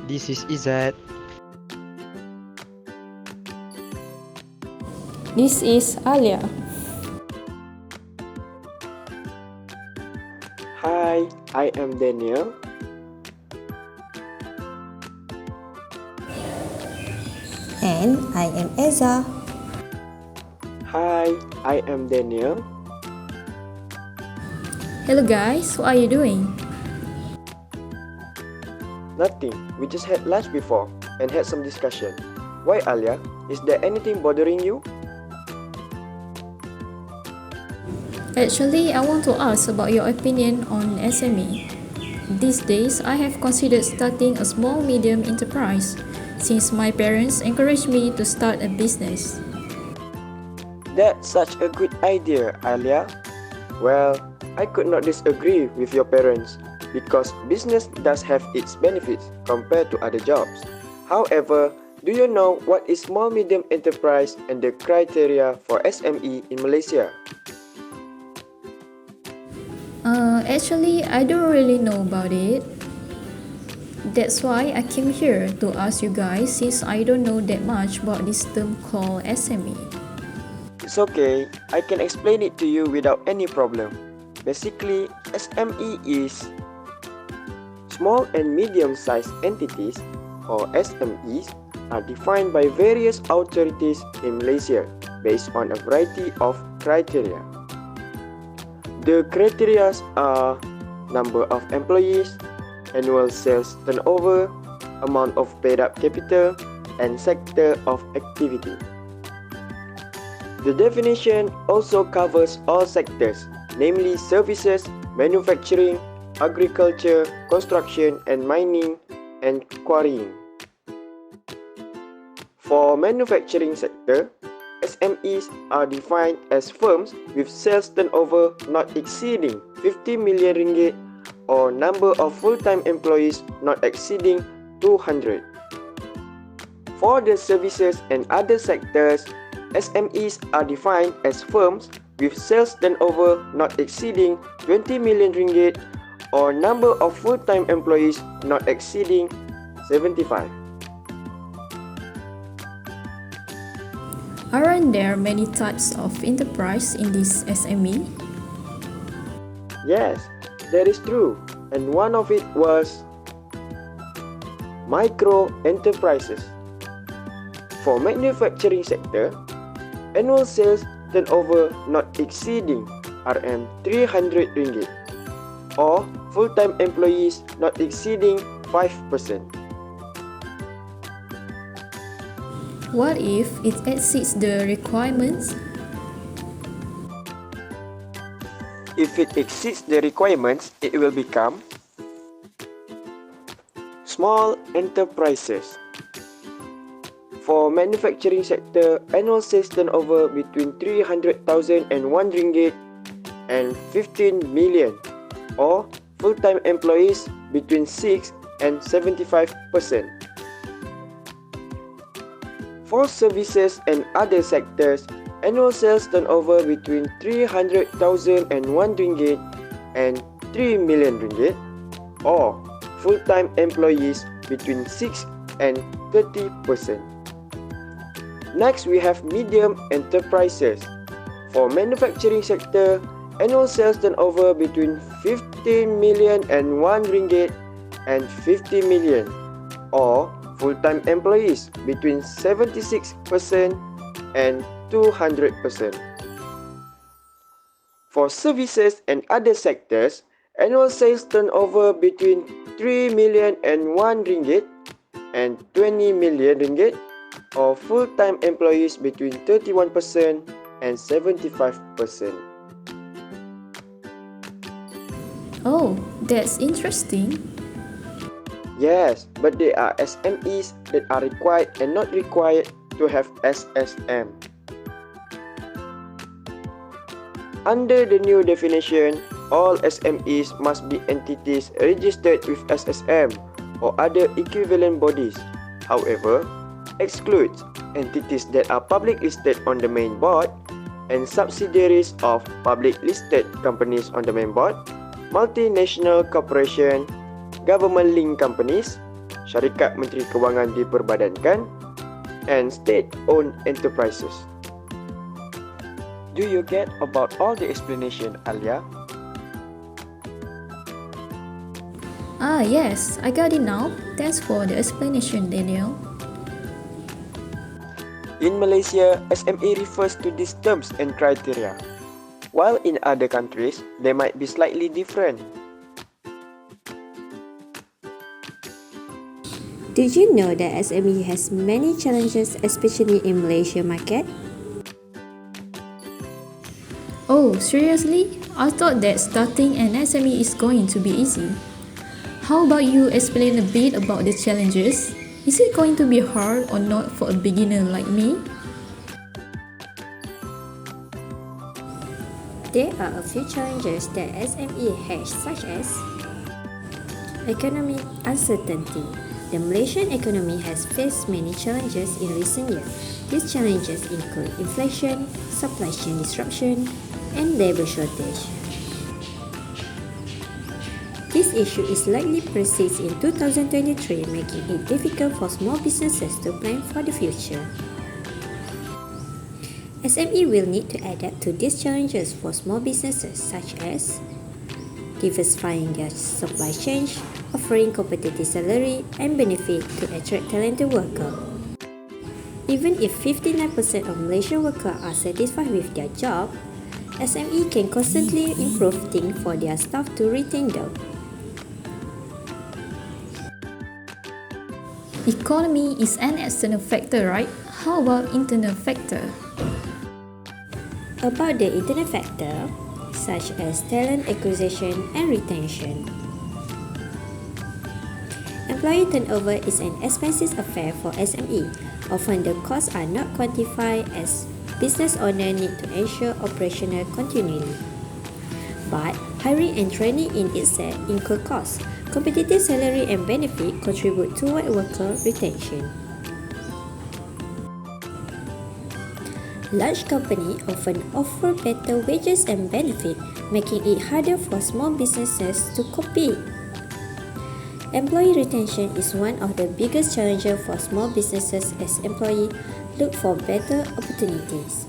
This is Izat. This is Alia. Hi, I am Daniel. And I am Eza. Hi, I am Daniel. Hello guys, what are you doing? Nothing, we just had lunch before and had some discussion. Why, Alia? Is there anything bothering you? Actually, I want to ask about your opinion on SME. These days, I have considered starting a small medium enterprise since my parents encouraged me to start a business. That's such a good idea, Alia. Well, I could not disagree with your parents because business does have its benefits compared to other jobs. However, do you know what is small medium enterprise and the criteria for SME in Malaysia? Actually, I don't really know about it. That's why I came here to ask you guys since I don't know that much about this term called SME. It's okay, I can explain it to you without any problem. Basically, SME is small and medium-sized entities, or SMEs, are defined by various authorities in Malaysia based on a variety of criteria. The criteria are number of employees, annual sales turnover, amount of paid-up capital, and sector of activity. The definition also covers all sectors, namely services, manufacturing, agriculture, construction and mining, and quarrying. For manufacturing sector, SMEs are defined as firms with sales turnover not exceeding 50 million ringgit or number of full-time employees not exceeding 200. For the services and other sectors, SMEs are defined as firms with sales turnover not exceeding 20 million ringgit or number of full-time employees not exceeding 75. Aren't there many types of enterprise in this SME? Yes, that is true, and one of it was micro enterprises. For manufacturing sector, annual sales turnover not exceeding Rm 300 ringgit or full-time employees not exceeding 5%. What if it exceeds the requirements? If it exceeds the requirements, it will become small enterprises. For manufacturing sector, annual sales turnover between 300,000 and 1 ringgit and 15 million or full-time employees between 6 and 75%. For services and other sectors, annual sales turnover between 300,000 and 1 ringgit and 3 million ringgit or full-time employees between 6 and 30%. Next, we have medium enterprises. For manufacturing sector, annual sales turnover between 15 million and 1 ringgit and 50 million or full-time employees between 76% and 200%. For services and other sectors, annual sales turnover between 3 million and 1 ringgit and 20 million ringgit or full-time employees between 31% and 75%. Oh, that's interesting. Yes, but there are SMEs that are required and not required to have SSM. Under the new definition, all SMEs must be entities registered with SSM or other equivalent bodies. However, excludes entities that are public listed on the main board and subsidiaries of public listed companies on the main board, multinational corporation, government-linked companies, syarikat menteri kewangan diperbadankan, and state-owned enterprises. Do you get about all the explanation, Alia? Yes, I got it now. Thanks for the explanation, Daniel. In Malaysia, SME refers to these terms and criteria, while in other countries, they might be slightly different. Did you know that SME has many challenges, especially in Malaysia market? Oh, seriously? I thought that starting an SME is going to be easy. How about you explain a bit about the challenges? Is it going to be hard or not for a beginner like me? There are a few challenges that SME has, such as economic uncertainty. The Malaysian economy has faced many challenges in recent years. These challenges include inflation, supply chain disruption, and labour shortage. This issue is likely persist in 2023, making it difficult for small businesses to plan for the future. SME will need to adapt to these challenges for small businesses, such as diversifying their supply chain, offering competitive salary and benefit to attract talented workers. Even if 59% of Malaysian workers are satisfied with their job, SME can constantly improve things for their staff to retain them. Economy is an external factor, right? How about internal factor? About the internal factor, such as talent acquisition and retention. Employee turnover is an expensive affair for SME. Often the costs are not quantified as business owners need to ensure operational continuity. But hiring and training in itself incur costs. Competitive salary and benefit contribute toward worker retention. Large companies often offer better wages and benefits, making it harder for small businesses to compete. Employee retention is one of the biggest challenges for small businesses as employees look for better opportunities.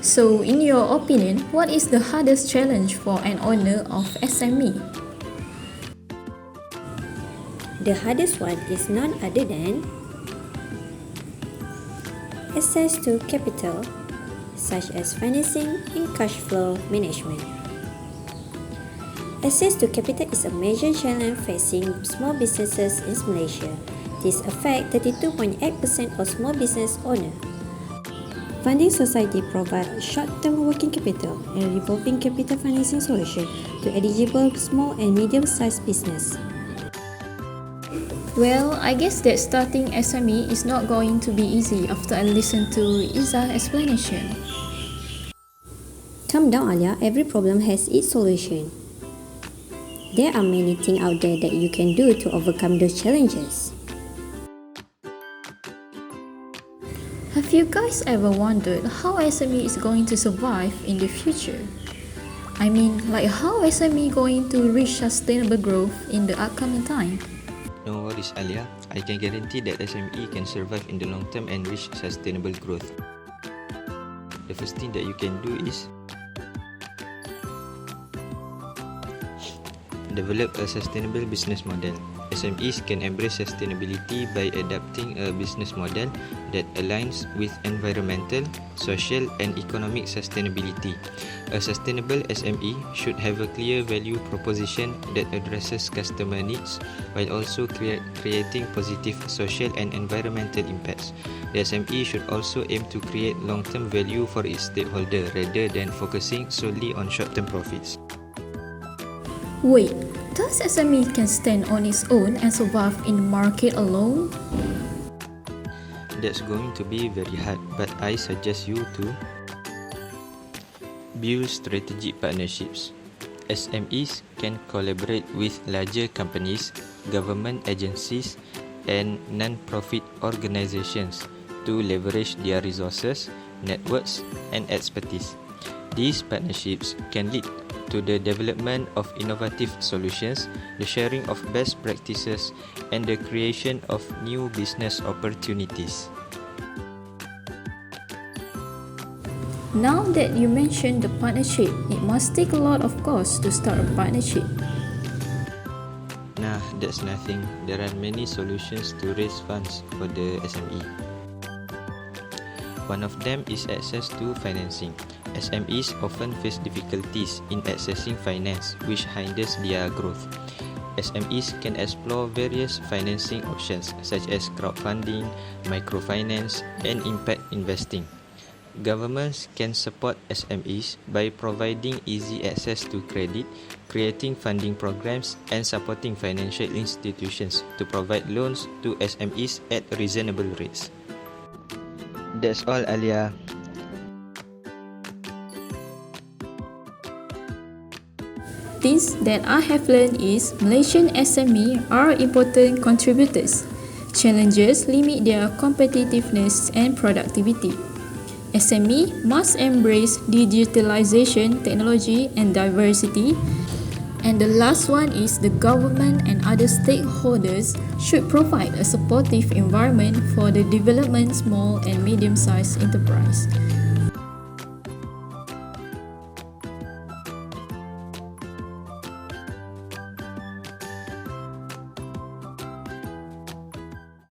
So, in your opinion, what is the hardest challenge for an owner of SME? The hardest one is none other than access to capital, such as financing and cash flow management. Access to capital is a major challenge facing small businesses in Malaysia. This affects 32.8% of small business owners. Funding Society provides short-term working capital and revolving capital financing solution to eligible small and medium-sized business. Well, I guess that starting SME is not going to be easy after I listen to Iza's explanation. Calm down, Alia. Every problem has its solution. There are many things out there that you can do to overcome those challenges. Have you guys ever wondered how SME is going to survive in the future? I mean, like how SME going to reach sustainable growth in the upcoming time? No worries, Alia. I can guarantee that SME can survive in the long term and reach sustainable growth. The first thing that you can do is develop a sustainable business model. SMEs can embrace sustainability by adapting a business model that aligns with environmental, social, and economic sustainability. A sustainable SME should have a clear value proposition that addresses customer needs while also creating positive social and environmental impacts. The SME should also aim to create long-term value for its stakeholder rather than focusing solely on short-term profits. Wait, does SME can stand on its own and survive in the market alone? That's going to be very hard, but I suggest you to build strategic partnerships. SMEs can collaborate with larger companies, government agencies, and non-profit organizations. to leverage their resources, networks, and expertise. These partnerships can lead to the development of innovative solutions, the sharing of best practices, and the creation of new business opportunities. Now that you mentioned the partnership, it must take a lot of cost to start a partnership. Nah, that's nothing. There are many solutions to raise funds for the SME. One of them is access to financing. SMEs often face difficulties in accessing finance, which hinders their growth. SMEs can explore various financing options such as crowdfunding, microfinance, and impact investing. Governments can support SMEs by providing easy access to credit, creating funding programs, and supporting financial institutions to provide loans to SMEs at reasonable rates. That's all, Alia. Things that I have learned is Malaysian SME are important contributors. Challenges limit their competitiveness and productivity. SME must embrace digitalization, technology, and diversity. And the last one is the government and other stakeholders should provide a supportive environment for the development small and medium-sized enterprise.